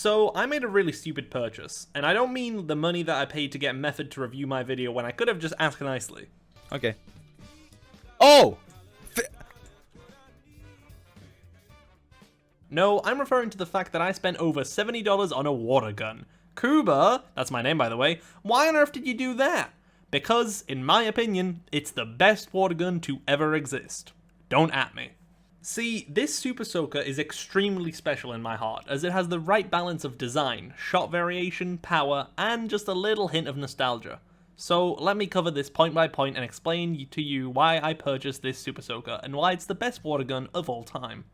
So, I made a really stupid purchase, and I don't mean the money that I paid to get Method to review my video when I could have just asked nicely. Okay. Oh! No, I'm referring to the fact that I spent over $70 on a water gun. Kuba, that's my name by the way, why on earth did you do that? Because, in my opinion, it's the best water gun to ever exist. Don't at me. See, this Super Soaker is extremely special in my heart, as it has the right balance of design, shot variation, power, and just a little hint of nostalgia. So let me cover this point by point and explain to you why I purchased this Super Soaker and why it's the best water gun of all time.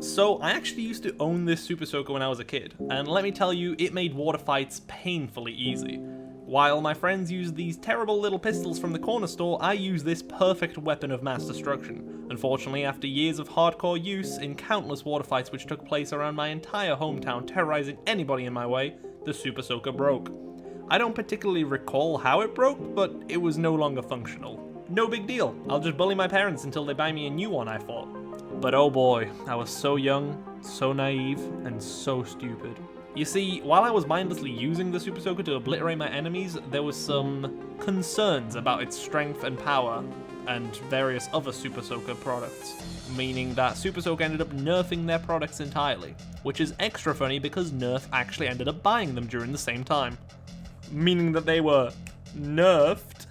So, I actually used to own this Super Soaker when I was a kid, and let me tell you, it made water fights painfully easy. While my friends used these terrible little pistols from the corner store, I used this perfect weapon of mass destruction. Unfortunately, after years of hardcore use in countless water fights which took place around my entire hometown, terrorizing anybody in my way, the Super Soaker broke. I don't particularly recall how it broke, but it was no longer functional. No big deal, I'll just bully my parents until they buy me a new one, I thought. But oh boy, I was so young, so naive, and so stupid. You see, while I was mindlessly using the Super Soaker to obliterate my enemies, there was some concerns about its strength and power, and various other Super Soaker products, meaning that Super Soaker ended up nerfing their products entirely, which is extra funny because Nerf actually ended up buying them during the same time. Meaning that they were nerfed.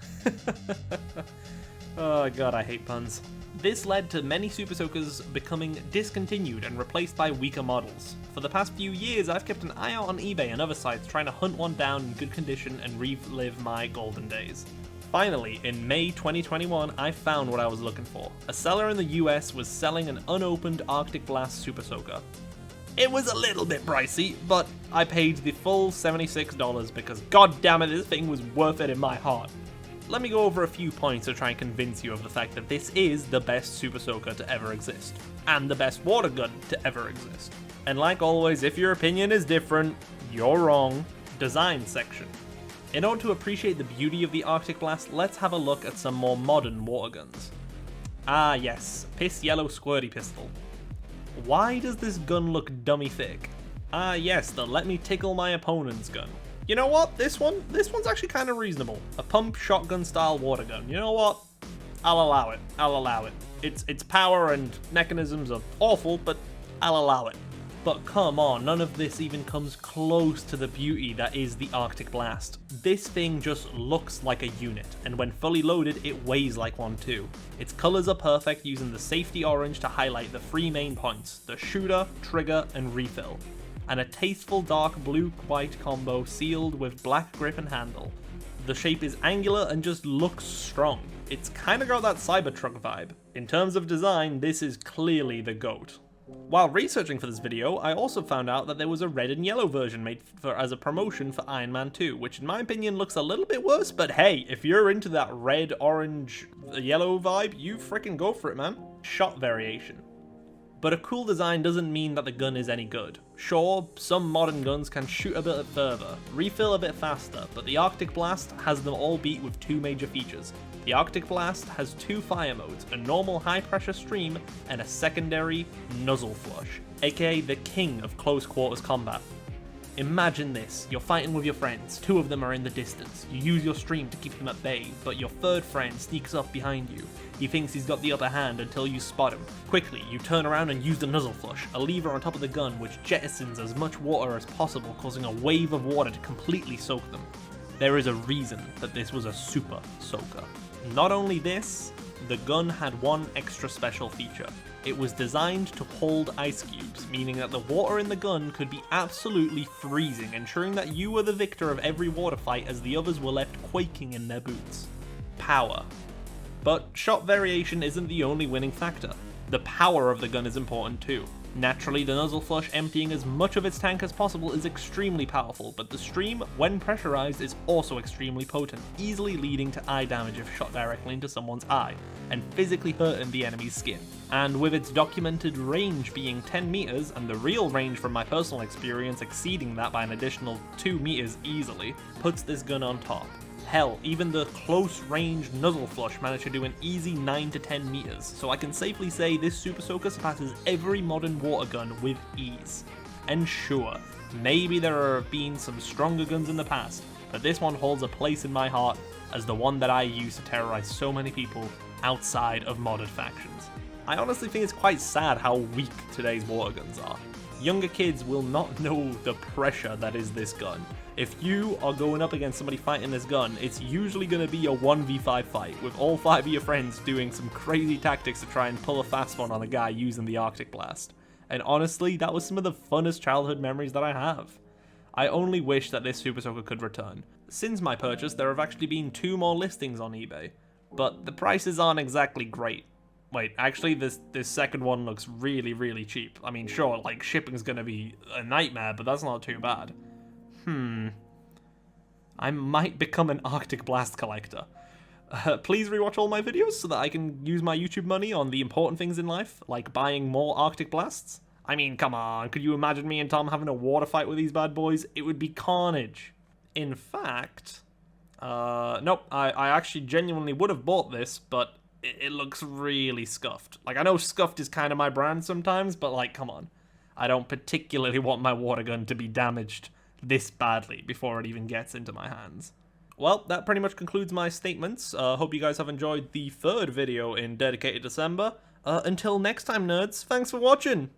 Oh god, I hate puns. This led to many Super Soakers becoming discontinued and replaced by weaker models. For the past few years, I've kept an eye out on eBay and other sites trying to hunt one down in good condition and relive my golden days. Finally, in May 2021, I found what I was looking for. A seller in the US was selling an unopened Arctic Blast Super Soaker. It was a little bit pricey, but I paid the full $76 because goddammit, this thing was worth it in my heart. Let me go over a few points to try and convince you of the fact that this is the best Super Soaker to ever exist, and the best water gun to ever exist. And like always, if your opinion is different, you're wrong. Design section. In order to appreciate the beauty of the Arctic Blast, let's have a look at some more modern water guns. Ah yes, piss yellow squirty pistol. Why does this gun look dummy thick? Ah yes, the let me tickle my opponent's gun. You know what? This one's actually kind of reasonable. A pump shotgun style water gun. You know what? I'll allow it. I'll allow it. Its power and mechanisms are awful, but I'll allow it. But come on, none of this even comes close to the beauty that is the Arctic Blast. This thing just looks like a unit, and when fully loaded, it weighs like one too. Its colors are perfect, using the safety orange to highlight the three main points: the shooter, trigger, and refill. And a tasteful dark blue-white combo sealed with black grip and handle. The shape is angular and just looks strong. It's kinda got that Cybertruck vibe. In terms of design, this is clearly the GOAT. While researching for this video, I also found out that there was a red and yellow version made as a promotion for Iron Man 2, which in my opinion looks a little bit worse, but hey, if you're into that red, orange, yellow vibe, you frickin' go for it, man. Shot variation. But a cool design doesn't mean that the gun is any good. Sure, some modern guns can shoot a bit further, refill a bit faster, but the Arctic Blast has them all beat with two major features. The Arctic Blast has two fire modes, a normal high pressure stream and a secondary nozzle flush, aka the king of close quarters combat. Imagine this, you're fighting with your friends, two of them are in the distance, you use your stream to keep him at bay, but your third friend sneaks up behind you. He thinks he's got the upper hand until you spot him. Quickly, you turn around and use the nozzle flush, a lever on top of the gun which jettisons as much water as possible, causing a wave of water to completely soak them. There is a reason that this was a Super Soaker. Not only this, the gun had one extra special feature. It was designed to hold ice cubes, meaning that the water in the gun could be absolutely freezing, ensuring that you were the victor of every water fight as the others were left quaking in their boots. Power. But shot variation isn't the only winning factor. The power of the gun is important too. Naturally, the nozzle flush emptying as much of its tank as possible is extremely powerful, but the stream, when pressurized, is also extremely potent, easily leading to eye damage if shot directly into someone's eye, and physically hurting the enemy's skin. And with its documented range being 10 meters, and the real range from my personal experience exceeding that by an additional 2 meters easily, puts this gun on top. Hell, even the close-range Nuzzle Flush managed to do an easy 9 to 10 meters, so I can safely say this Super Soaker surpasses every modern water gun with ease. And sure, maybe there have been some stronger guns in the past, but this one holds a place in my heart as the one that I use to terrorize so many people outside of modded factions. I honestly think it's quite sad how weak today's water guns are. Younger kids will not know the pressure that is this gun. If you are going up against somebody fighting this gun, it's usually going to be a 1v5 fight, with all 5 of your friends doing some crazy tactics to try and pull a fast one on a guy using the Arctic Blast. And honestly, that was some of the funnest childhood memories that I have. I only wish that this Super Soaker could return. Since my purchase, there have actually been 2 more listings on eBay, but the prices aren't exactly great. Wait, actually, this second one looks really, really cheap. I mean, sure, like, shipping's gonna be a nightmare, but that's not too bad. I might become an Arctic Blast collector. Please rewatch all my videos so that I can use my YouTube money on the important things in life, like buying more Arctic Blasts. I mean, come on, could you imagine me and Tom having a water fight with these bad boys? It would be carnage. In fact, nope, I actually genuinely would have bought this, but it looks really scuffed. Like, I know scuffed is kind of my brand sometimes, but like, come on. I don't particularly want my water gun to be damaged this badly before it even gets into my hands. Well, that pretty much concludes my statements. Hope you guys have enjoyed the 3rd video in Dedicated December. Until next time, nerds, thanks for watching!